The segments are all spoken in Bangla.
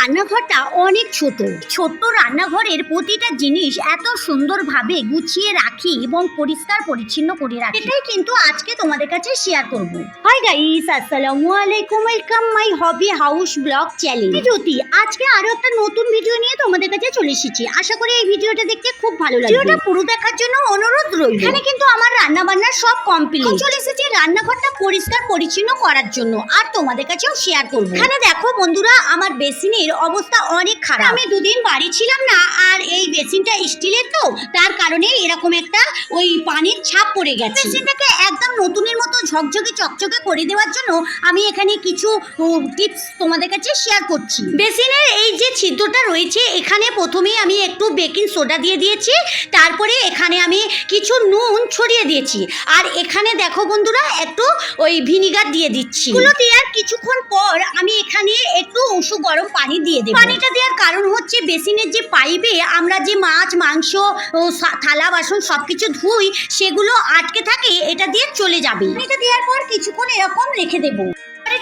রান্নাঘরটা অনেক ছোট। ছোট্ট রান্নাঘরের প্রতিটা জিনিস এত সুন্দরভাবে গুছিয়ে রাখি এবং পরিষ্কার পরিচ্ছন্ন করে রাখি, এটাই কিন্তু আজকে তোমাদের কাছে শেয়ার করব। হাই গাইস, আসসালামু আলাইকুম, welcome my hobby house blog channel. Jyoti আজকে আরো একটা নতুন ভিডিও নিয়ে তোমাদের কাছে চলে এসেছি। আশা করি এই ভিডিওটা দেখতে খুব ভালো লাগবে। ভিডিওটা পুরো দেখার জন্য অনুরোধ রইল। এখানে কিন্তু আমার রান্না বান্না সব কমপ্লিট। চলে এসেছি রান্নাঘরটা পরিষ্কার পরিচ্ছন্ন করার জন্য, আর তোমাদের কাছেও শেয়ার করব। এখানে দেখো বন্ধুরা, আমার বেসিনের অবস্থা অনেক খারাপ। আমি দুদিন বাড়ি ছিলাম না, আর এই বেসিনটা স্টিলের তো, তার কারণে এরকম একটা ওই পানির ছাপ পড়ে গেছে। বেসিনটাকে একদম নতুনের মতো ঝকঝকে চকচকে করে দেওয়ার জন্য আমি এখানে কিছু টিপস তোমাদের কাছে শেয়ার করছি। বেসিনের এই যে ছিদ্রটা রয়েছে, এখানে প্রথমেই আমি একটু বেকিং সোডা দিয়ে দিয়েছি, তারপরে এখানে আমি কিছু নুন ছড়িয়ে দিয়েছি, আর এখানে দেখো বন্ধুরা একটু ওই ভিনিগার দিয়ে দিচ্ছি। এগুলো দেওয়ার কিছুক্ষণ পর আমি এখানে একটু উষু গরম পানি দিয়ে দেব। পানিটা দেওয়ার কারণ হচ্ছে বেসিনের যে পাইপে আমরা যে মাছ মাংস থালা বাসন সবকিছু ধুই, সেগুলো আটকে থাকে, এটা দিয়ে চলে যাবে। এটা দেওয়ার পর কিছুক্ষণ এরকম রেখে দেবো।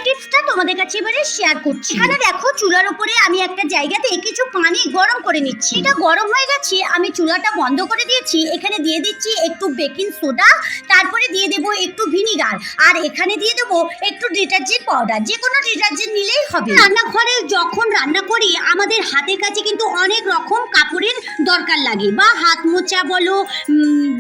টিপসটা তোমাদের কাছে এবারে শেয়ার করছি। এখানে দেখো চুলার উপরে আমি একটা জায়গাতে কিছু পানি গরম করে নিচ্ছি। এটা গরম হয়ে গেছে, আমি চুলাটা বন্ধ করে দিয়েছি। এখানে দিয়ে দিচ্ছি একটু বেকিং সোডা, তারপরে দিয়ে দেবো একটু ভিনিগার, আর এখানে দিয়ে দেবো একটু ডিটারজেন্ট পাউডার। যে কোনো ডিটারজেন্ট নিলেই হবে। রান্নাঘরে যখন রান্না করি আমাদের হাতের কাছে কিন্তু অনেক রকম কাপড়ের দরকার লাগে, বা হাত মোচা বলো,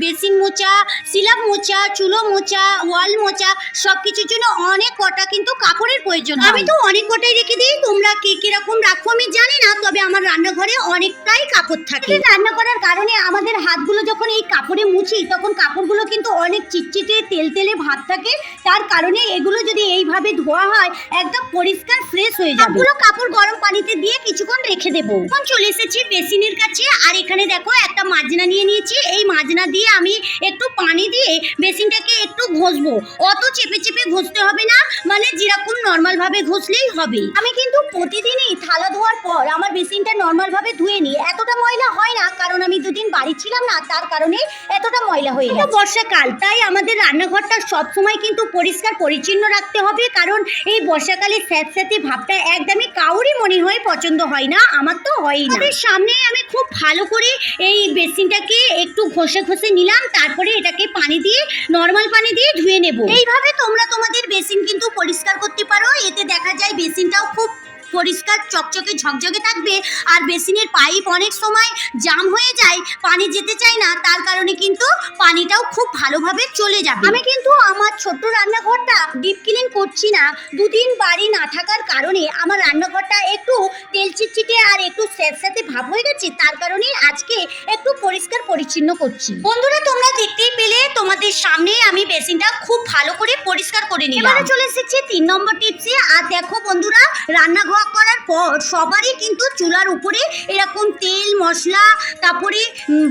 বেসিন মোচা, সিলাপ মোচা, চুলো মোচা, ওয়াল মোচা, সবকিছুর জন্য অনেক কটা কিন্তু কাপড়ের প্রয়োজন। আমি তো অনেক কটাই রেখে দিই, তোমরা কি কিরকম রাখো আমি জানি না, তবে আমার রান্নাঘরে অনেকটাই কাপড় থাকে। রান্না করার কারণে আমাদের হাতগুলো যখন এই কাপড়ে মুছি, তখন কাপড়গুলো কিন্তু অনেক চিটচিটে তেল তেলে ভাব থাকে। তার কারণে এগুলো যদি এইভাবে ধোয়া হয় একদম পরিষ্কার ফ্রেশ হয়ে যাবে। এগুলো কাপড় গরম পানিতে দিয়ে কিছুক্ষণ রেখে দেবো। এখন চলে এসেছি বেসিনের কাছে, আর এখানে দেখো একটা মাজনা নিয়ে নিয়েছি। এই মাজনা দিয়ে আমি একটু পানি দিয়ে বেসিনটাকে একটু ঘষবো। অত চেপে চেপে ঘষতে হবে না, মানে যেরকম নর্মাল ভাবে ঘষলেই হবে। আমি কিন্তু প্রতিদিনই থালা ধোয়ার পর আমার বেসিনটা নর্মাল ভাবে ধুয়ে নিই। এতটা ময়লা হয় না, কারণ আমি দুদিন বাড়ি ছিলাম না, তার কারণে এতটা ময়লা হয়ে গেছে। বর্ষাকাল, তাই আমাদের রান্নাঘরটা সবসময় কিন্তু পরিষ্কার পরিচ্ছন্ন রাখতে হবে, কারণ এই বর্ষাকালে স্যাঁতস্যাঁতে ভাবটা একদমই কাউরই মনে হয় পছন্দ হয় না, আমার তো হয়ই না। সামনে আমি খুব ভালো করে এই বেসিনটাকে একটু ঘষে ঘষে নিলাম, তারপরে এটাকে পানি দিয়ে নর্মাল পানি দিয়ে ধুয়ে নেব। এইভাবে তোমরা তোমাদের বেসিন কিন্তু পরিষ্কার করতে পারো। এতে দেখা যায় বেসিনটাও খুব পরিষ্কার চকচকে ঝকঝকে থাকবে। আর বেসিনের পাইপ অনেক সময় জাম হয়ে যায়, পানি যেতে চায় না, তার কারণে কিন্তু পানিটাও খুব ভালোভাবে চলে যাবে। আমি কিন্তু আমার ছোট্ট রান্নাঘরটা ডিপ ক্লিন করছি না। দুদিন বাড়ি না থাকার কারণে আমার রান্নাঘরটা একটু তেল চিটচিটে আর একটু স্যাঁতস্যাঁতে ভাব হয়ে গেছে, তার কারণে আজকে একটু পরিষ্কার পরিচ্ছন্ন করছি। বন্ধুরা তোমরা দেখতেই পেলে, তোমাদের সামনে আমি বেসিনটা খুব ভালো করে পরিষ্কার করে নিলাম। এবারে চলে এসেছে 3 নম্বর টিপসে। আর দেখো বন্ধুরা, রান্নাঘর করার পর সবারই কিন্তু চুলার উপরে এরকম তেল মশলা, তারপরে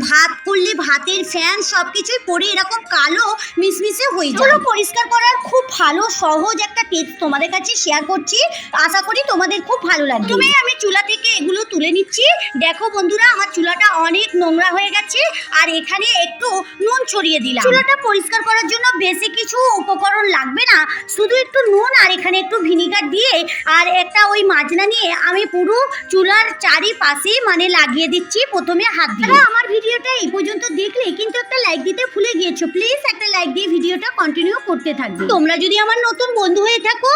ভাত করলে ভাতের ফ্যান সবকিছুই পরে এরকম কালো মিশমিশে হয়ে যায়। এগুলো পরিষ্কার করার খুব ভালো সহজ একটা টিপস তোমাদের কাছে শেয়ার করছি, আশা করি তোমাদের খুব ভালো লাগবে। প্রথমে আমি চুলা থেকে এগুলো তুলে নিচ্ছি। দেখো বন্ধুরা, আমার চুলাটা অনেক নোংরা হয়ে গেছে, আর এখানে একটু নুন ছড়িয়ে দিলাম। চুলাটা পরিষ্কার করার জন্য বেশি কিছু উপকরণ লাগবে না, শুধু একটু নুন আর এখানে একটু ভিনিগার দিয়ে আর একটা ওই মাজনা নিয়ে আমি পুরো চুলার চারিপাশে মানে লাগিয়ে দিচ্ছি প্রথমে হাত দিয়ে। আমার ভিডিওটা এই পর্যন্ত দেখলে কিন্তু একটা লাইক দিতে ভুলে গিয়েছো, প্লিজ একটা লাইক দিয়ে ভিডিওটা কন্টিনিউ করতে থাকবে। তোমরা যদি আমার নতুন বন্ধু হয়ে থাকো,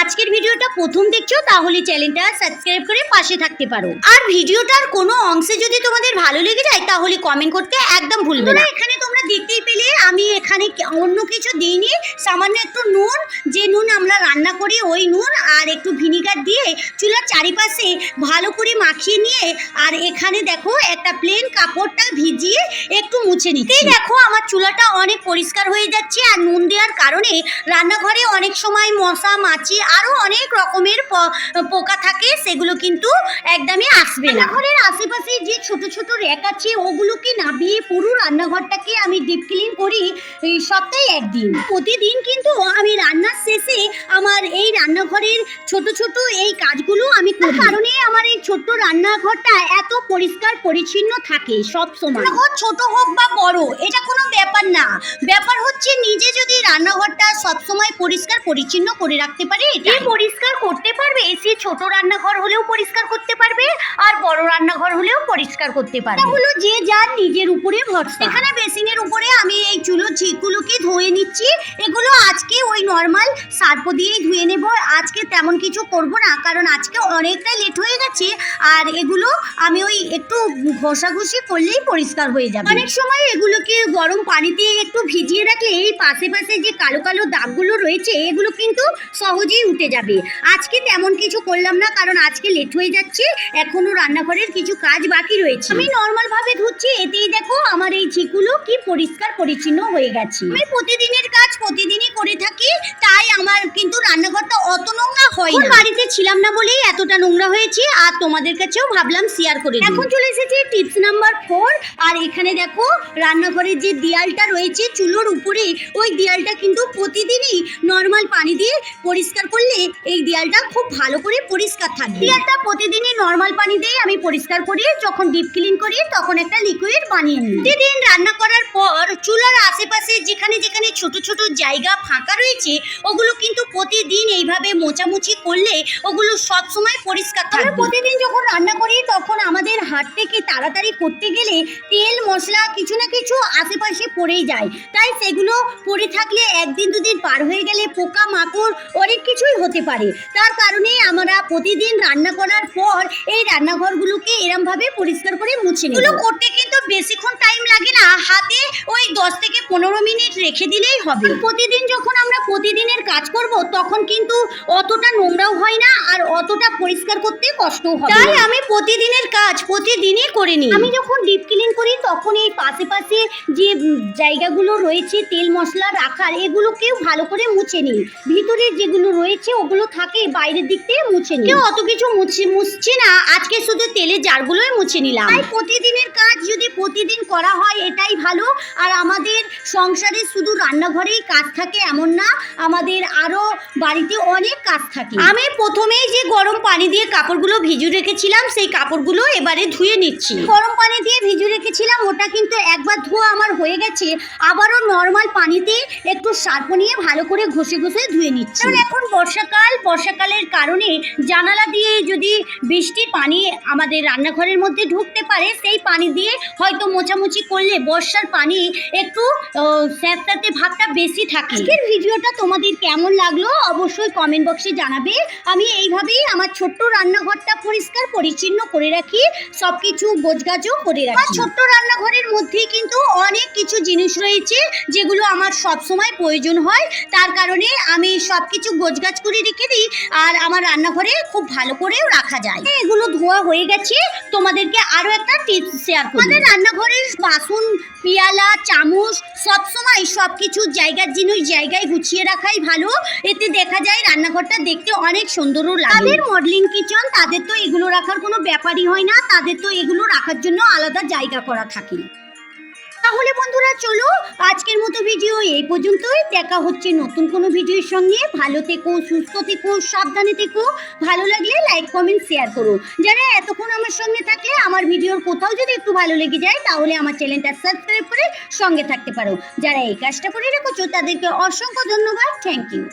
আজকের ভিডিওটা প্রথম দেখছো, তাহলে চ্যানেলটা সাবস্ক্রাইব করে পাশে থাকতে পারো। আর ভিডিওটার কোনো অংশে যদি তোমাদের ভালো লেগে যায়, তাহলে কমেন্ট করতে একদম ভুলবে না। এখানে তোমরা দেখতেই পেলে আমি এখানে অন্য কিছু দিইনি, সামান্য একটু নুন, যে নুন আমরা রান্না করি ওই নুন, আর একটু ভিনিগার দিয়ে চুলার চারিপাশে ভালো করে মাখিয়ে নিয়ে, আর এখানে দেখো একটা প্লেন কাপড়টা ভিজিয়ে একটু মুছে নিচ্ছি। দেখো আমার চুলাটা অনেক পরিষ্কার হয়ে যাচ্ছে, আর নুন দেওয়ার কারণে রান্নাঘরে অনেক সময় মশা মাছি আরো অনেক রকমের পোকা থাকে, সেগুলো কিন্তু একদমই আসবে না। ঘরের আশেপাশে যে ছোট ছোট র্যাক আছে, ওগুলোকে নামিয়ে পুরো রান্নাঘরটাকে আমি ডিপ ক্লিন করি সপ্তাহে একদিন। প্রতিদিন কিন্তু আমি রান্নার শেষে আমার এই রান্নাঘরের ছোট ছোট এই কাজগুলো আমি করি, কারণে আমার এই ছোট্ট রান্নাঘরটা এত পরিষ্কার পরিচ্ছন্ন থাকে সব সময়। ছোট হোক বা বড়, এটা কোনো ব্যাপার না। ব্যাপার হচ্ছে নিজে যদি রান্নাঘরটা সব সময় পরিষ্কার পরিচ্ছন্ন করে রাখতে পারে, এটা পরিষ্কার করতে পারবে, সে ছোট রান্নাঘর হলেও পরিষ্কার করতে পারে। আর বড় রান্নাঘর হলেও পরিষ্কার করতে পারবে। এটা হলো যে যার নিজের উপরে ভরসা। এখানে বেসিনের উপরে আমি এই চুলোর ঝিকগুলোকে ধুয়ে নিচ্ছি। এগুলো আজকে ওই নর্মাল সার্ফ দিয়েই ধুয়ে নেব। আজকে তেমন কিছু করব না, কারণ আজকে অনেকটা লেট হয়ে গেছে। আর এগুলো আমি ওই একটু ঘষাঘষি করলেই পরিষ্কার হয়ে যাবে। অনেক সময় এগুলোকে গরম পানিতে একটু ভিজিয়ে রাখলে এই পাশে পাশে যে কালো কালো দাগগুলো রয়েছে এগুলো কিন্তু সহজেই উঠে যাবে। আজকে তেমন কিছু করলাম না, কারণ আজকে লেট হয়ে যাচ্ছে, এখনো রান্নাঘরের কিছু কাজ বাকি রয়েছে। আমি নর্মাল ভাবে ধুচ্ছি, এতেই দেখো আমার এই ঝিকগুলো কি পরিষ্কার পরিচ্ছন্ন হয়ে গেছে। আমি প্রতিদিনের কাজ প্রতিদিনই করে থাকি, তাই আমার কিন্তু রান্নাঘরটা অত নোংরা হয় না। বাড়িতে ছিলাম না বলেই এতটা নোংরা হয়েছে, আর তোমাদের কাছেও ভাবলাম শেয়ার করে দিই। এখন চলে এসেছে টিপস নাম্বার 4। আর এখানে দেখো রান্নাঘরের যে দেয়ালটা রয়েছে চুলোর উপরে, ওই দেয়ালটা কিন্তু প্রতিদিনই নর্মাল পানি দিয়ে পরিষ্কার করলে এই দেয়ালটা খুব ভালো করে পরিষ্কার থাকে। দেয়ালটা প্রতিদিনই নর্মাল পানি দিয়ে আমি পরিষ্কার করি, যখন ডিপ ক্লিন করি তখন একটা লিকুইড বানিয়ে নিই। প্রতিদিন রান্না করার পর চুলার আশেপাশে যেখানে যেখানে ছোট ছোট জায়গা ফাঁকা রয়েছে ওগুলো কিন্তু প্রতিদিন এইভাবে মোছামুছি করলে ওগুলো সব সময় পরিষ্কার থাকে। প্রতিদিন যখন রান্না করি তখন আমাদের হাত থেকে তাড়াতাড়ি করতে গেলে তেল মশলা কিছু না কিছু আশেপাশে পড়েই যায়, তাই সেগুলো পড়ে থাকলে একদিন দুদিন পার হয়ে গেলে পোকা মাকড় অনেক কিছুই হতে পারে। তার কারণে আমরা প্রতিদিন রান্না করার পর এই রান্নাঘরগুলোকে এরম ভাবে পরিষ্কার করে মুছে নিই। এগুলো করতে কিন্তু বেশিক্ষণ টাইম লাগে না, হাতে ওই 10 থেকে 15 মিনিট রেখে দিলেই হবে। প্রতিদিন যখন আমরা প্রতিদিনের কাজ করব তখন কিন্তু অতটা নোংরাও হয় না আর অতটা পরিষ্কার করতে কষ্টও হয়, তাই আমি প্রতিদিনের কাজ প্রতিদিনই করে নিই। আমি যখন ডিপ ক্লিন করি তখন এই পাশে পাশে যে জায়গাগুলো রয়েছে তেল মশলা রাখার এগুলোকেও ভালো করে মুছে নিই। ভিতরে যেগুলো রয়েছে ওগুলো থাকে বাইরের দিক থেকে মুছে নিই। কেউ অত কিছু মুছছি না, আজকে শুধু তেলের জারগুলোই মুছে নিলাম। তাই প্রতিদিনের কাজ যদি প্রতিদিন করা হয় এটাই ভালো। আর আমাদের সংসারে শুধু রান্নাঘরেই কাজ থাকে এমন না, আমাদের আরো বাড়িতে অনেক কাজ থাকে। আমি প্রথমেই যে গরম পানি দিয়ে কাপড়গুলো ভিজু রেখেছিলাম সেই কাপড়গুলো এবারে ধুয়ে নিচ্ছি। গরম পানি দিয়ে ভিজু রেখেছিলাম ওটা কিন্তু একবার ধোয়া আমার হয়ে গেছে, আবারও নর্মাল পানিতে একটু সার্ফ নিয়ে ভালো করে ঘষে ঘষে ধুয়ে নিচ্ছি। কারণ এখন বর্ষাকালের কারণে জানালা দিয়ে যদি বৃষ্টির পানি আমাদের রান্নাঘরের মধ্যে ঢুকতে পারে, সেই পানি দিয়ে হয়তো মোছামুছি করলে বর্ষার পানি একটু স্যাঁতস্যাঁতে ভাবটা বেশি থাকে। আজকের ভিডিওটা তোমাদের কেমন লাগলো অবশ্যই কমেন্ট বক্সে জানাবে। আমি এইভাবেই আমার ছোট্ট রান্নাঘরটা পরিষ্কার পরিচ্ছন্ন করে রাখি, সবকিছু গোছগাছও করে রাখি। আমার ছোট্ট রান্নাঘরের মধ্যেই কিন্তু অনেক কিছু জিনিস রয়েছে যেগুলো আমার সব সময় প্রয়োজন হয়, তার কারণে আমি সবকিছু গোছগাছ করে রেখে দিই আর আমার রান্নাঘরে খুব ভালো করেও রাখা যায়। এগুলো ধোয়া হয়ে গেছে, তোমাদেরকে আরো একটা টিপস শেয়ার করি। আমাদের রান্নাঘরের বাসন পিয়ালা চামচ সবসময় সবকিছু জায়গার জিনিস জায়গায় গুছিয়ে রাখাই ভালো, এতে দেখা যায় রান্নাঘরটা দেখতে অনেক সুন্দরও লাগে। তাদের মডেলিং কিচেন তাদের তো এগুলো রাখার কোনো ব্যাপারই হয় না, তাদের তো এগুলো রাখার জন্য আলাদা জায়গা করা থাকে। তাহলে বন্ধুরা চলো আজকের মতো ভিডিও এই পর্যন্তই, দেখা হচ্ছে নতুন কোনো ভিডিওর সঙ্গে। ভালো থেকো, সুস্থ থেকো, সাবধানে থেকো। ভালো লাগলে লাইক কমেন্ট শেয়ার করো। যারা এতক্ষণ আমার সঙ্গে থাকলে আমার ভিডিওর কোথাও যদি একটু ভালো লেগে যায় তাহলে আমার চ্যানেলটা সাবস্ক্রাইব করে সঙ্গে থাকতে পারো। যারা এই কাজটা করে রেখেছো তাদেরকে অসংখ্য ধন্যবাদ, থ্যাংক ইউ।